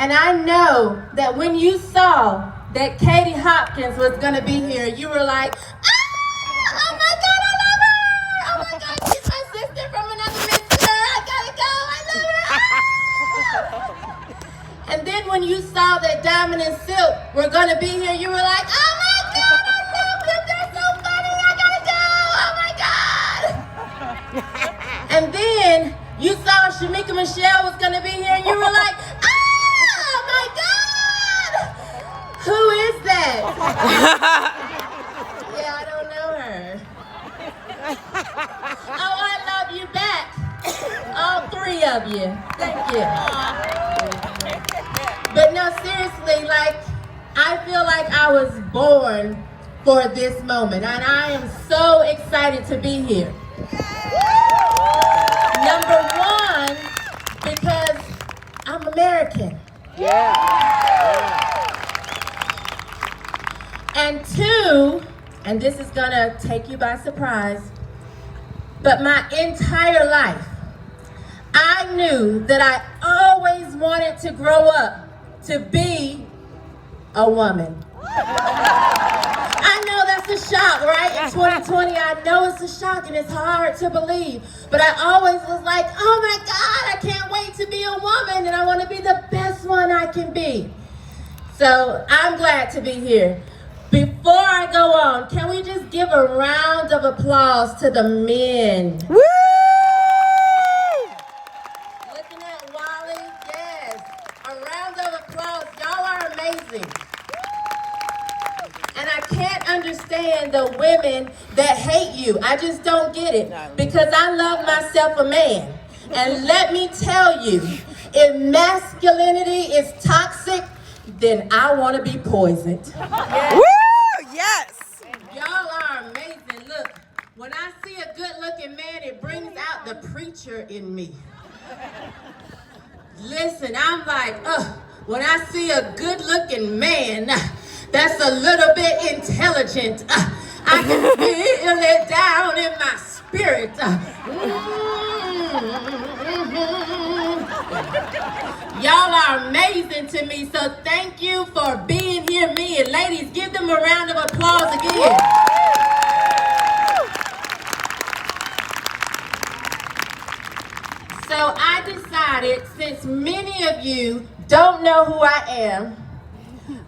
And I know that when you saw that Katie Hopkins was going to be here, you were like, oh my God, I love her. Oh my God, she's my sister from another mister. I gotta go, I love her. Ah! And then when you saw that Diamond and Silk were going to be here, you were like, oh my God, I love them. They're so funny. I gotta go. Oh my God. And then you saw Shamika Michelle was going to be here, and you were like, oh my God. Who is that? Yeah, I don't know her. Oh, I love you back. All three of you. Thank you. But no, seriously, like, I feel like I was born for this moment, and I am so excited to be here. Number one, because I'm American. Yeah. And two, and this is gonna take you by surprise, but my entire life, I knew that I always wanted to grow up to be a woman. I know that's a shock, right? In 2020, I know it's a shock and it's hard to believe, but I always was like, oh my God, I can't wait to be a woman and I want to be the best one I can be. So I'm glad to be here. Before I go on, can we just give a round of applause to the men? Woo! Looking at Wally, yes. A round of applause. Y'all are amazing. And I can't understand the women that hate you. I just don't get it. Because I love myself a man. And let me tell you, if masculinity is toxic, then I want to be poisoned. Woo! Yes! Y'all are amazing. Look, when I see a good-looking man, it brings out the preacher in me. Listen, I'm like, when I see a good-looking man that's a little bit intelligent, I can feel it down in my spirit. Y'all are amazing to me, so thank you for being here, men. Ladies, give them a round of applause again. So I decided, since many of you don't know who I am,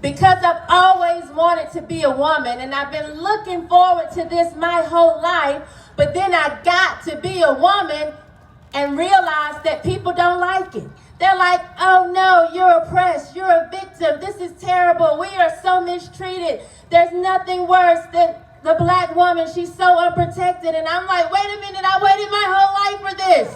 because I've always wanted to be a woman, and I've been looking forward to this my whole life, but then I got to be a woman and realized that people don't like it. They're like, oh no, you're oppressed, you're a victim, this is terrible, we are so mistreated. There's nothing worse than the black woman, she's so unprotected. And I'm like, wait a minute, I waited my whole life for this.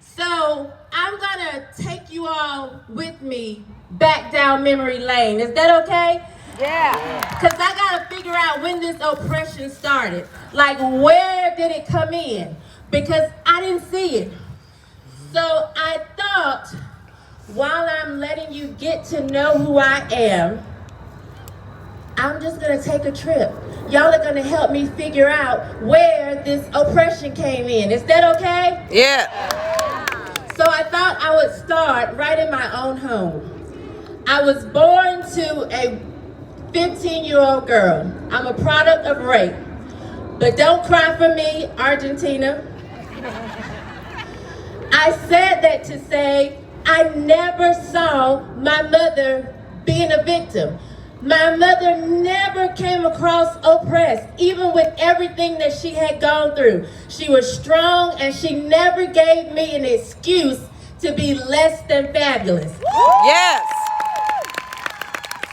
So I'm gonna take you all with me back down memory lane. Is that okay? Yeah. Because I gotta figure out when this oppression started. Like, where did it come in? Because I didn't see it. So I thought, while I'm letting you get to know who I am, I'm just gonna take a trip. Y'all are gonna help me figure out where this oppression came in. Is that okay? Yeah. So I thought I would start right in my own home. I was born to a 15-year-old girl. I'm a product of rape. But don't cry for me, Argentina. I said that to say I never saw my mother being a victim. My mother never came across oppressed, even with everything that she had gone through. She was strong and she never gave me an excuse to be less than fabulous. Yes.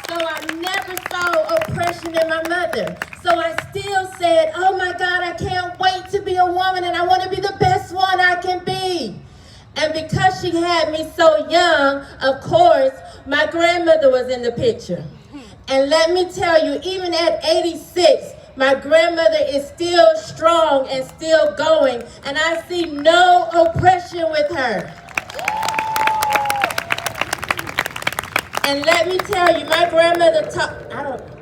So I never saw oppression in my mother. So I still said, oh my God, I can't wait to be a woman and I want to be the best one I can be. And because she had me so young, of course, my grandmother was in the picture. And let me tell you, even at 86, my grandmother is still strong and still going. And I see no oppression with her. And let me tell you, my grandmother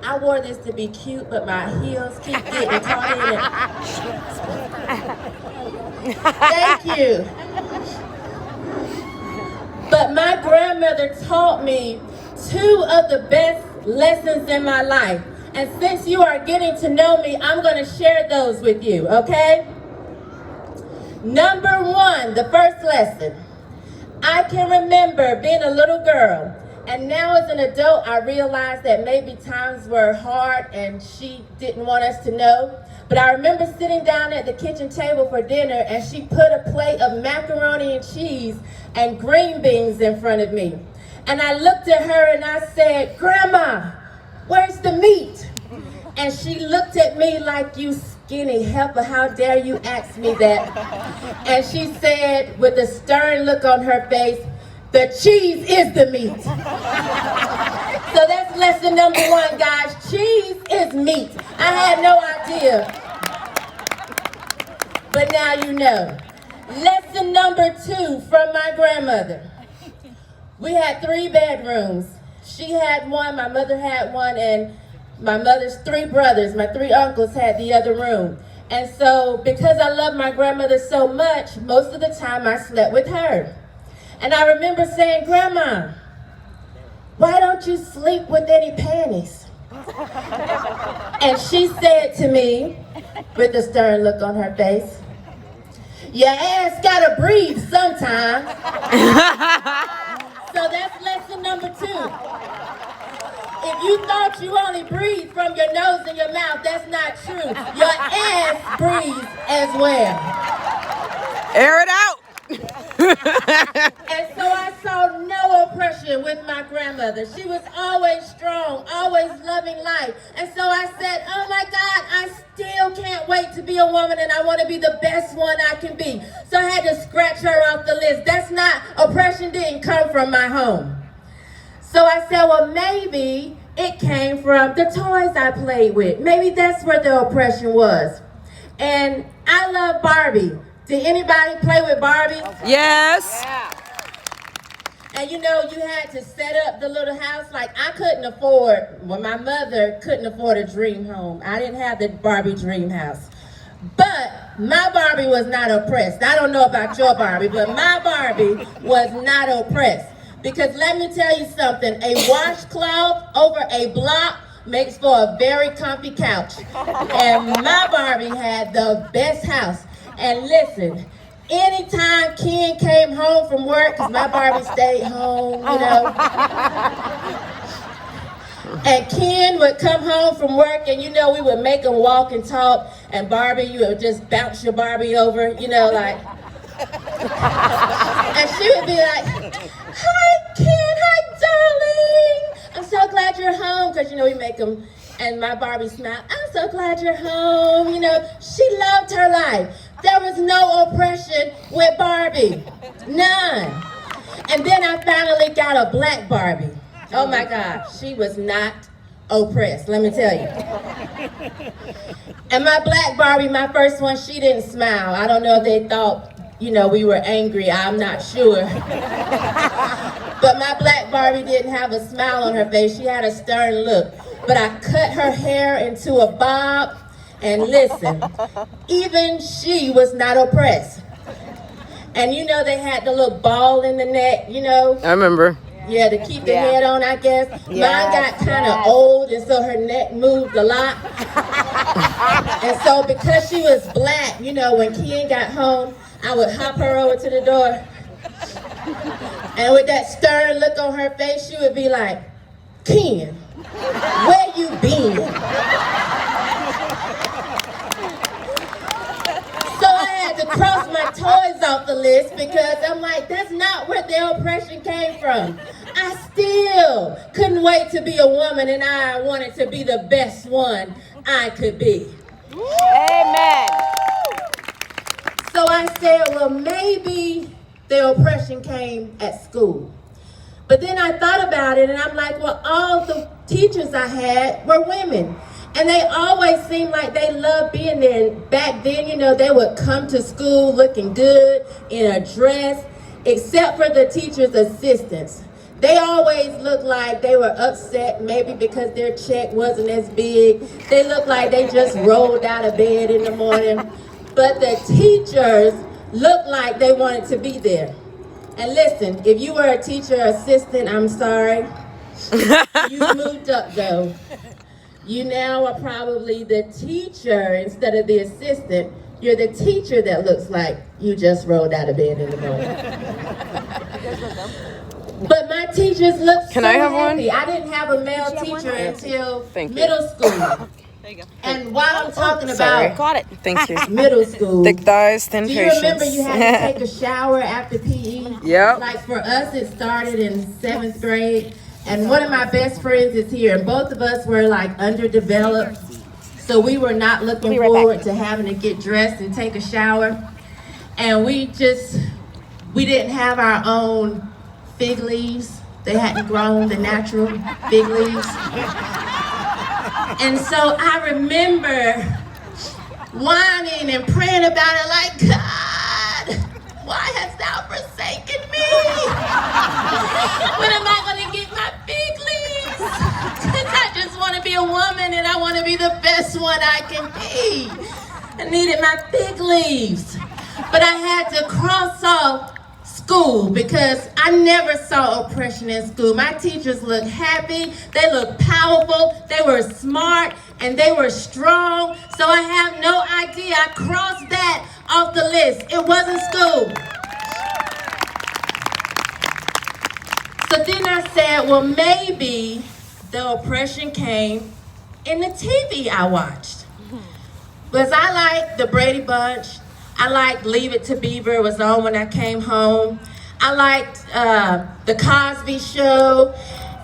I wore this to be cute, but my heels keep getting caught in it. Thank you. But my grandmother taught me two of the best lessons in my life. And since you are getting to know me, I'm going to share those with you, okay? Number one, the first lesson. I can remember being a little girl, and now as an adult, I realized that maybe times were hard and she didn't want us to know. But I remember sitting down at the kitchen table for dinner, and she put a plate of macaroni and cheese and green beans in front of me. And I looked at her and I said, "Grandma, where's the meat?" And she looked at me like, "You skinny heifer, how dare you ask me that?" And she said with a stern look on her face, "The cheese is the meat." So that's lesson number one, guys. Cheese is meat. I had no idea. But now you know. Lesson number two from my grandmother. We had 3 bedrooms. She had one, my mother had one, and my mother's 3 brothers, my 3 uncles had the other room. And so because I love my grandmother so much, most of the time I slept with her. And I remember saying, "Grandma, why don't you sleep with any panties?" And she said to me, with a stern look on her face, "Your ass gotta breathe sometimes." So that's lesson number 2. If you thought you only breathe from your nose and your mouth, that's not true. Your ass breathes as well. Air it out. And so I saw no oppression with my grandmother. She was always strong, always loving life. And so I said, "Oh my God, I still can't wait to be a woman, and I want to be the best one I can be." So I had to scratch her off the list. That's not, oppression didn't come from my home. So I said, well, maybe it came from the toys I played with. Maybe that's where the oppression was. And I love Barbie. Did anybody play with Barbie? Yes. And you know, you had to set up the little house. Like, I couldn't afford, well, my mother couldn't afford a dream home. I didn't have the Barbie dream house. But my Barbie was not oppressed. I don't know about your Barbie, but my Barbie was not oppressed. Because let me tell you something, a washcloth over a block makes for a very comfy couch. And my Barbie had the best house. And listen, anytime Ken came home from work, because my Barbie stayed home, you know. And Ken would come home from work, and you know, we would make him walk and talk. And Barbie, you would just bounce your Barbie over, you know, like. And she would be like, "Hi, Ken, hi, darling. I'm so glad you're home." Because, you know, we make them, and my Barbie smiled, "I'm so glad you're home." You know, she loved her life. There was no oppression with Barbie. None. And then I finally got a black Barbie. Oh my God, she was not oppressed, let me tell you. And my black Barbie, my first one, she didn't smile. I don't know if they thought, you know, we were angry, I'm not sure. But my black Barbie didn't have a smile on her face, she had a stern look. But I cut her hair into a bob, and listen, even she was not oppressed. And you know, they had the little ball in the neck, you know? I remember. Yeah, to keep the head on, I guess. Mine got kind of old, and so her neck moved a lot. And so because she was black, you know, when Ken got home, I would hop her over to the door. And with that stern look on her face, she would be like, "Ken, where you been?" So I had to cross my toys off the list because I'm like, that's not where the oppression came from. I still couldn't wait to be a woman, and I wanted to be the best one I could be. Amen. So I said, well, maybe the oppression came at school. But then I thought about it, and I'm like, well, all the teachers I had were women. And they always seemed like they loved being there. And back then, you know, they would come to school looking good in a dress, except for the teachers' assistants. They always looked like they were upset, maybe because their check wasn't as big. They looked like they just rolled out of bed in the morning. But the teachers looked like they wanted to be there. And listen, if you were a teacher assistant, I'm sorry. You moved up though. You now are probably the teacher instead of the assistant. You're the teacher that looks like you just rolled out of bed in the morning. But my teachers look so happy. I didn't have a male teacher until middle school. There you go. And while I'm talking about got it. Thank you. middle school, Thick thighs, thin do you remember you had to take a shower after PE? Yep. Like for us, it started in 7th grade. And one of my best friends is here, and both of us were like underdeveloped. So we were not looking forward to having to get dressed and take a shower. And we didn't have our own fig leaves. They hadn't grown the natural fig leaves. And so I remember whining and praying about it like, God, why hast thou forsaken me? When am I going to get my fig leaves? Because I just want to be a woman and I want to be the best one I can be. I needed my fig leaves. But I had to cross off school because I never saw oppression in school. My teachers looked happy, they looked powerful, they were smart, and they were strong. So I have no idea. I crossed that off the list. It wasn't school. So then I said, well, maybe the oppression came in the TV I watched. Because I liked the Brady Bunch. I liked Leave It to Beaver. It was on when I came home. I liked the Cosby Show.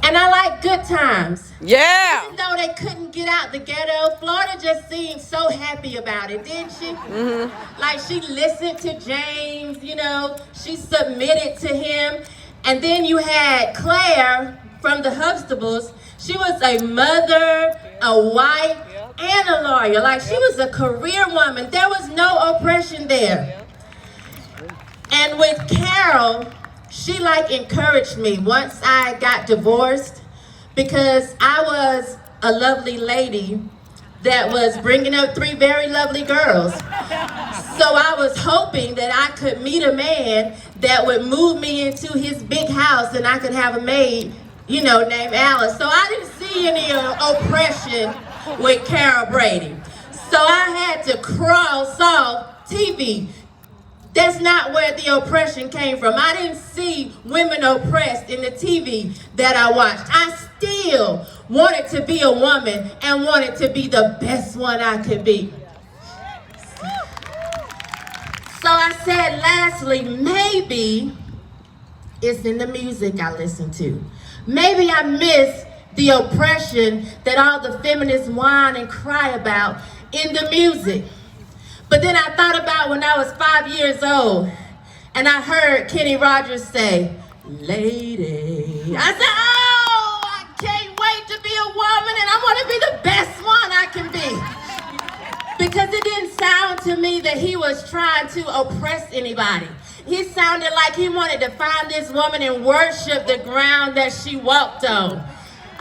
And I liked Good Times. Yeah. Even though they couldn't get out the ghetto, Florida just seemed so happy about it, didn't she? Mm-hmm. Like she listened to James, you know, she submitted to him. And then you had Claire from the Huxtables. She was a mother, a wife, and a lawyer. Like she was a career woman. There was no oppression there. And with Carol, she like encouraged me once I got divorced because I was a lovely lady that was bringing up 3 very lovely girls. So I was hoping that I could meet a man that would move me into his big house and I could have a maid, you know, named Alice. So I didn't see any oppression with Carol Brady. So I had to cross off TV. That's not where the oppression came from. I didn't see women oppressed in the TV that I watched. I still wanted to be a woman and wanted to be the best one I could be. So I said, lastly, maybe it's in the music I listen to. Maybe I miss the oppression that all the feminists whine and cry about in the music. But then I thought about when I was 5 years old and I heard Kenny Rogers say, lady. I said, oh, I can't wait to be a woman and I want to be the best one I can be. Because it didn't sound to me that he was trying to oppress anybody. He sounded like he wanted to find this woman and worship the ground that she walked on.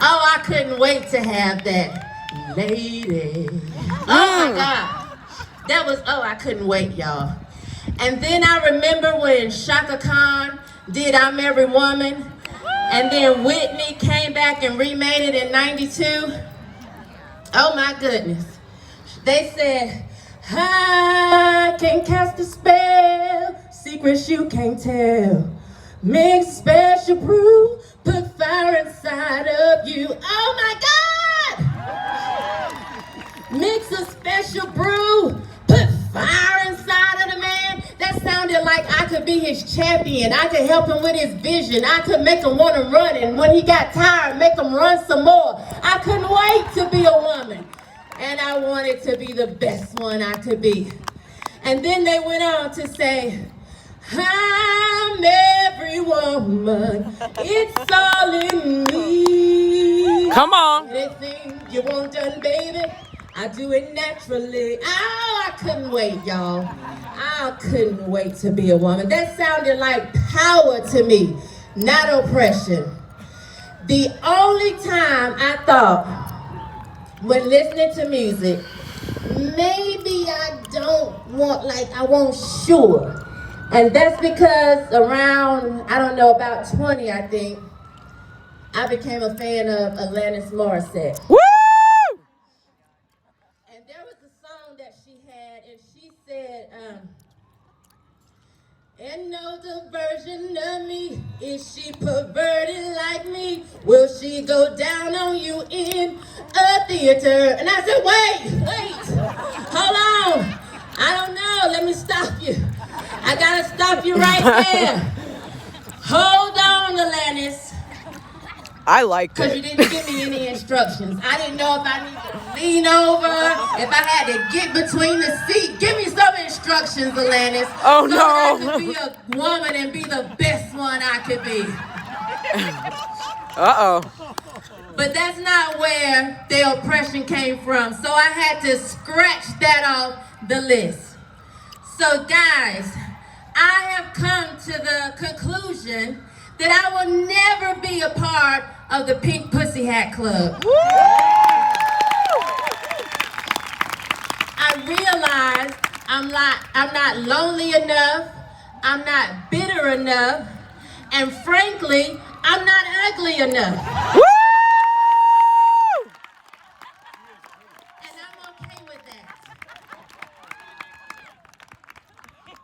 Oh, I couldn't wait to have that. Lady. Oh my God. That was, oh, I couldn't wait, y'all. And then I remember when Chaka Khan did I'm Every Woman, and then Whitney came back and remade it in '92. Oh my goodness. They said, I can cast a spell, secrets you can't tell. Mix special brew, put fire inside of you. Oh my God! Mix a special brew, put fire inside of the man. That sounded like I could be his champion. I could help him with his vision. I could make him want to run, and when he got tired, make him run some more. I couldn't wait to be a woman. And I wanted to be the best one I could be. And then they went on to say, I'm every woman, it's all in me. Come on. Anything you want done, baby, I do it naturally. Oh, I couldn't wait, y'all. I couldn't wait to be a woman. That sounded like power to me, not oppression. The only time I thought, when listening to music, maybe I don't want, like, I want sure And that's because around, I don't know, about 20, I think, I became a fan of Alanis Morissette. Woo! And there was a song that she had, and she said, and no diversion of me. Is she perverted like me? Will she go down on you in a theater? And I said, wait, hold on. I don't know, let me stop you. I gotta stop you right there. Hold on, Alanis. I liked Because you it. didn't give me any instructions. I didn't know if I needed to lean over, if I had to get between the seat. Give me some instructions, Alanis. Oh, so that I no. could be a woman and be the best one I could be. Uh-oh. But that's not where the oppression came from. So I had to scratch that off the list. So guys, I have come to the conclusion that I will never be a part of the Pink Pussy Hat Club. Woo! I realized I'm not lonely enough, I'm not bitter enough, and frankly, I'm not ugly enough. Woo! And I'm okay with that.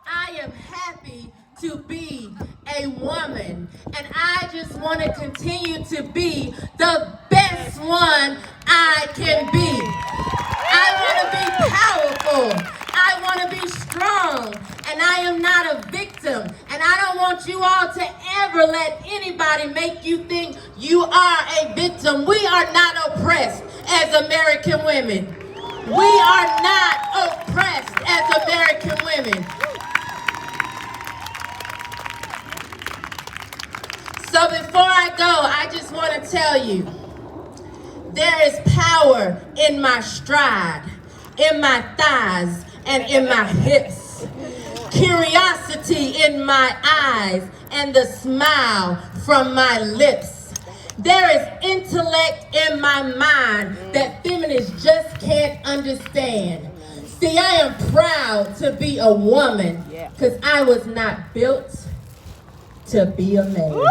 I am happy to be a woman, and I just want to continue to be the best one I can be. I want to be powerful. I want to be strong, and I am not a victim. And I don't want you all to ever let anybody make you think you are a victim. We are not oppressed as American women. We are not oppressed as American women. So before I go, I just want to tell you, there is power in my stride, in my thighs, and in my hips. Curiosity in my eyes, and the smile from my lips. There is intellect in my mind that feminists just can't understand. See, I am proud to be a woman, because I was not built to be a man. Woo!